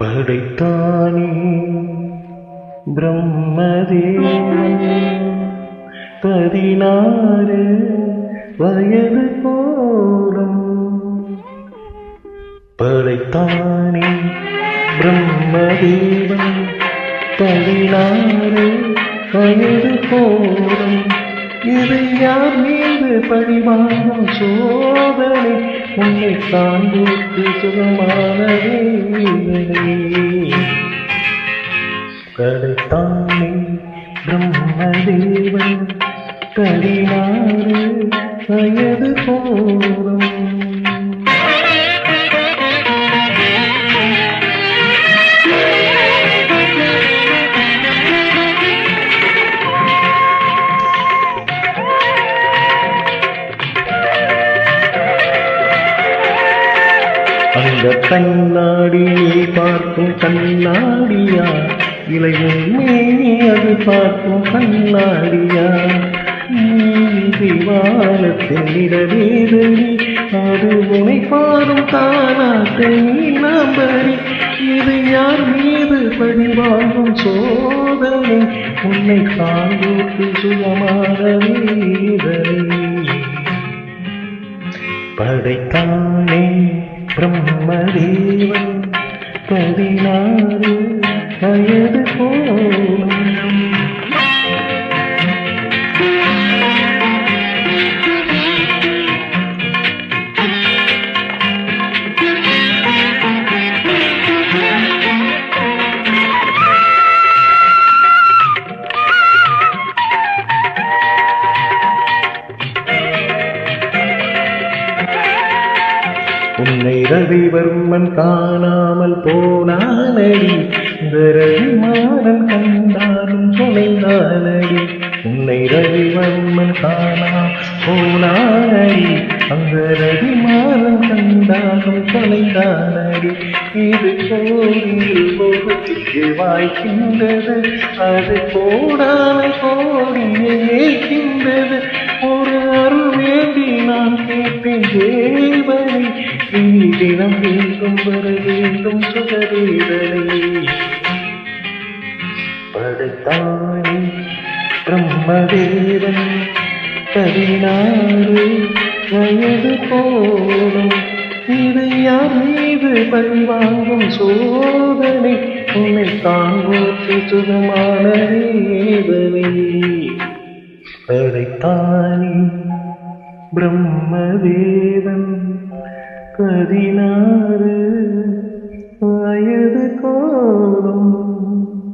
படைத்தானே பிரம்மதேவன் 16 வயது போலும் படைத்தானே பிரம்மதேவன் 16 வயது போலும் இதை யார் மீது பழிவாங்கும் சோதனை உன்னை காண்போர்க்கு சுகமான வேதனை படைத்தானே பிரம்மதேவன் 16 வயது போலும் அந்த கண்ணாடியை பார்க்கும் கண்ணாடியா இளையுமே அது பார்க்கும் கண்ணாடியா திவாலத்தின் இடவேதனி அது உனை பாரும் தானாத்தை நம்பரி இது யார் மீது பழிவாங்கும் சோதனை உன்னை காண்போர்க்கு சுகமான வேதனை படைத்தானே பிரம்மதேவன் 16 வயது போலும் உன்னை ரவிவர்மன் காணாமல் போனானடி இந்த ரவிமாறன் கண்டாலும் தொலைந்தானடி உன்னை ரவிவர்மன் காணாமல் போனானடி அந்த ரவிமாறன் கண்டாலும் தொலைந்தானடி இது கோடியில் போகத்துக்கு வாய்க்கின்றது அது போடாமல் கோடியை ஏற்கின்றது ஒரு அருள் வேண்டி நான் கேட்பேன் தேவனை இனி தினம் வேண்டும் வர வேண்டும் சுகவேதனை படைத்தானே பிரம்மதேவன் 16 வயது போலும் இதை யார் மீது பழிவாங்கும் சோதனை உன்னை காண்போர்க்கு சுகமான வேதனை படைத்தானே பிரம்மதேவன் 16